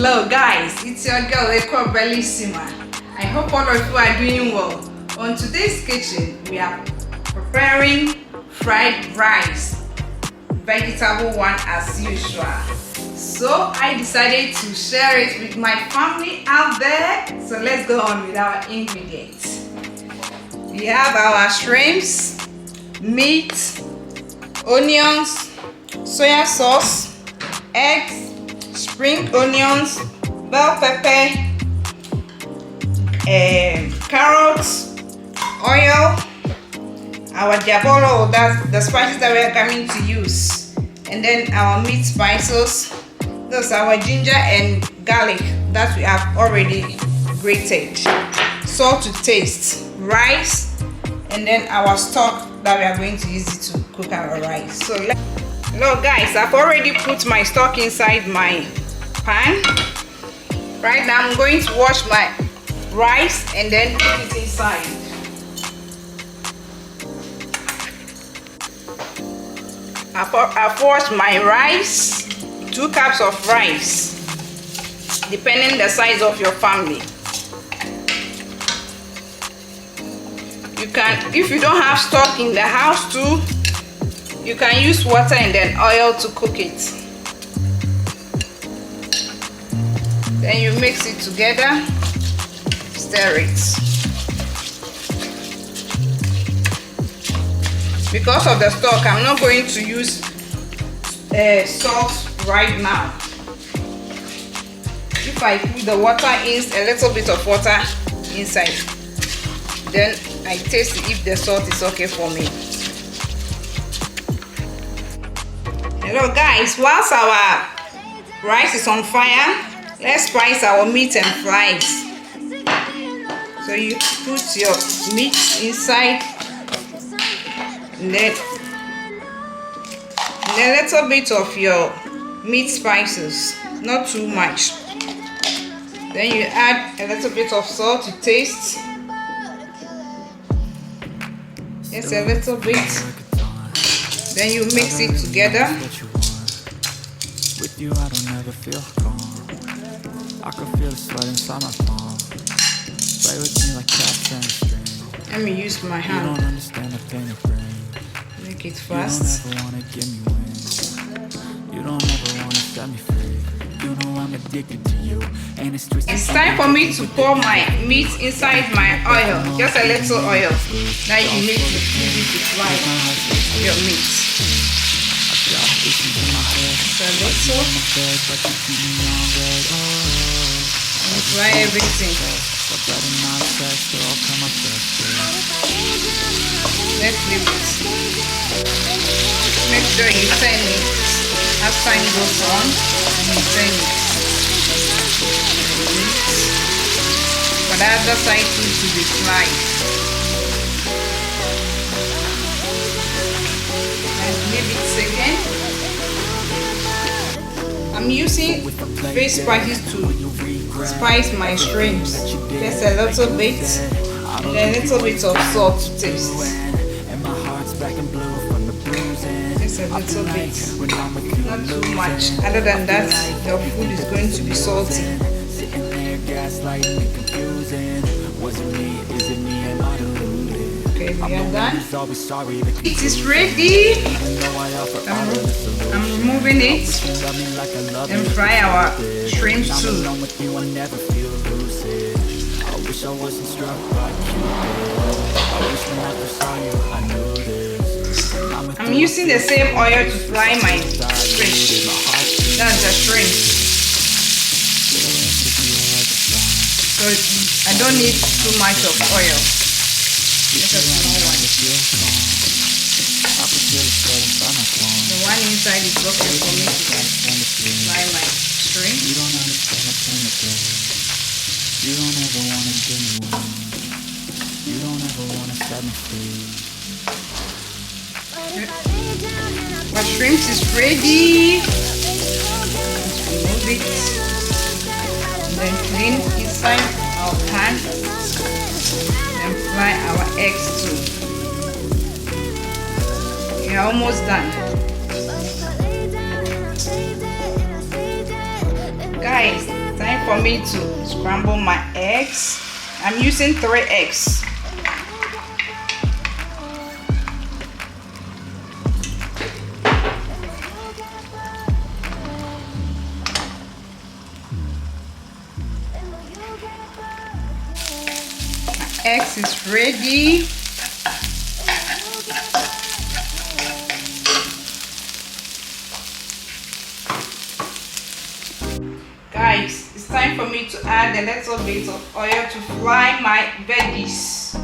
Hello guys, it's your girl Eko Bellissima. I hope all of you are doing well. On today's kitchen, we are preparing fried rice, vegetable one as usual. So I decided to share it with my family out there. So let's go on with our ingredients. We have our shrimps, meat, onions, soya sauce, eggs, spring onions, bell pepper, carrots, oil, our dialbrodo, that's the spices that we are coming to use, and then our meat spices. Those are our ginger and garlic that we have already grated, salt to taste, rice, and then our stock that we are going to use it to cook our rice. So hello guys, I've already put my stock inside my pan. Right now I'm going to wash my rice and then put it inside. I've washed my rice, 2 cups of rice, depending the size of your family. You can, if you don't have stock in the house too, you can use water and then oil to cook it. Then you mix it together, stir it. Because of the stock, I'm not going to use salt right now. If I put the water in, a little bit of water inside, then I taste if the salt is okay for me. Hello guys, whilst our rice is on fire, let's spice our meat and fry it. So you put your meat inside, and then a little bit of your meat spices, not too much. Then you add a little bit of salt to taste. Just a little bit. Then you mix it together. With you, I don't ever feel calm. I can feel the sweat inside my palm. Play with me like cats and a string. Let me use my hand. You don't understand the pain it brings. Make it fast. You don't ever wanna give me wings. You don't ever wanna set me free. You know I'm addicted to you. And it's time for me to pour my meat inside my oil. Just a little oil. Now you need to fry your meat. So little. And fry everything. Let's leave it. Make sure you turn it as time goes on. And you turn it. But the other side needs to be fried. And maybe second. I'm using face spices to spice my shrimps. Just a little bit, and a little bit of salt to taste. Just a little bit, not too much. Other than that, your food is going to be salty. Okay, we are done. It is ready. I'm removing it and fry our shrimps too. I'm using the same oil to fry my fish. That's the shrimp. So I don't need too much of oil. Just a small one. The one inside is okay for me to fry my shrimp. You don't understand the pain of it. You don't ever want to give me one. You don't ever want to set me free. Our shrimp is ready. Let's remove it. And then clean inside our pan. And fry our eggs too. We are almost done. Guys, for me to scramble my eggs. I'm using 3 eggs. Eggs is ready. Guys, it's time for me to add a little bit of oil to fry my veggies.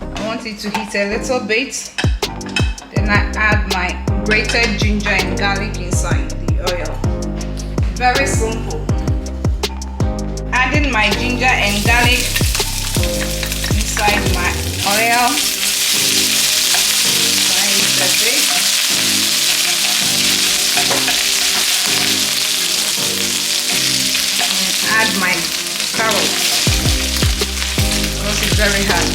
I want it to heat a little bit. Then I add my grated ginger and garlic inside the oil. Very simple. Adding my ginger and garlic inside my oil. Fry it a bit. And add my carrots because it's very hard.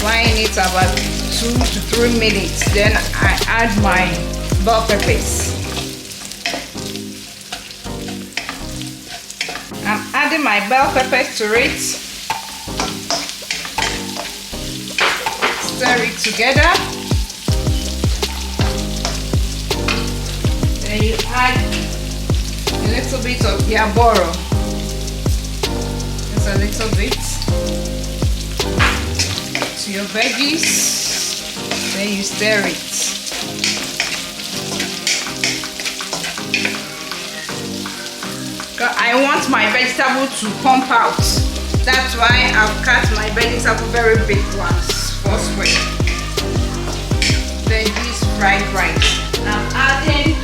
Frying it about 2 to 3 minutes. Then I add my bell peppers. I'm adding my bell peppers to it. Stir it together. Then you add a little bit of dialbrodo. Just a little bit to your veggies. Then you stir it. I want my vegetable to pump out. That's why I've cut my vegetable very big ones for square. Veggies fried rice. I'm adding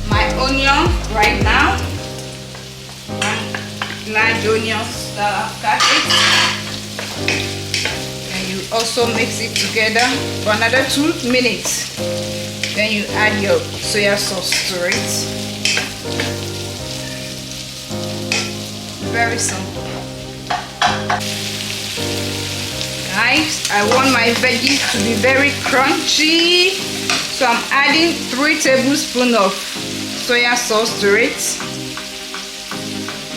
my onion right now. One large onion that I've cut it. And you also mix it together for another 2 minutes. Then you add your soy sauce to it. Very simple. Guys, I want my veggies to be very crunchy, so I'm adding 3 tablespoons of soy sauce to it.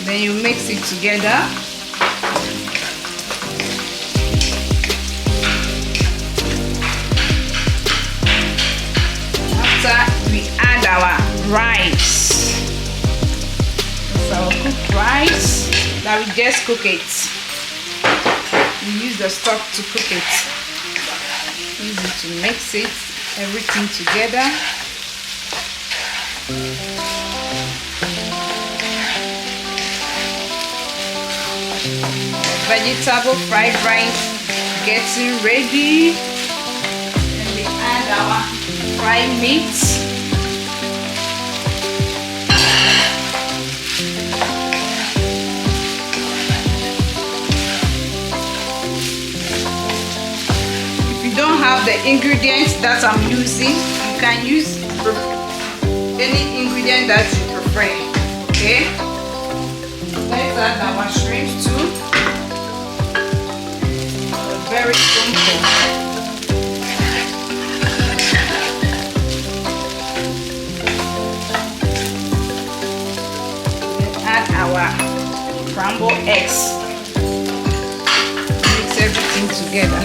Then you mix it together. After we add our rice. Our cooked rice that we just cook it. We use the stock to cook it. Easy to mix it, everything together. Vegetable fried rice getting ready. And we add our fried meat. Don't have the ingredients that I'm using, you can use any ingredient that you prefer. Okay, let's add our shrimps too. Very simple. Let's add our scrambled eggs. Mix everything together.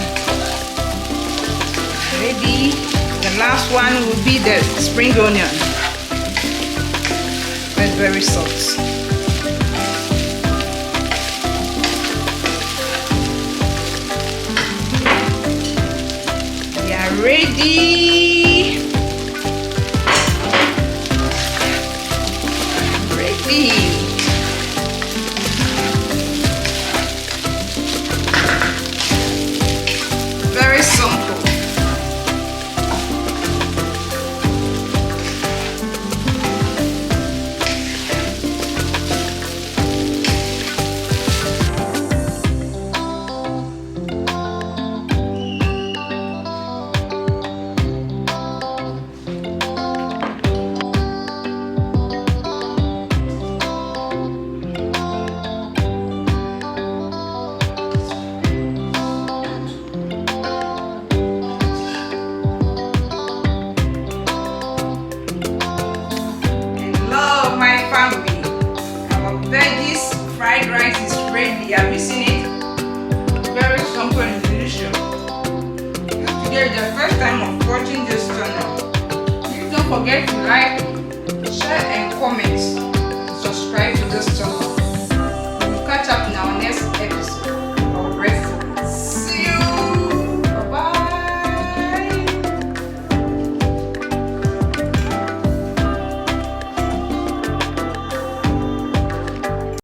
Ready. The last one will be the spring onion. It's very soft. We are ready. Ready. Very simple. Have you seen it? Very simple and delicious. If today is the first time of watching this channel, please don't forget to like, share and comment.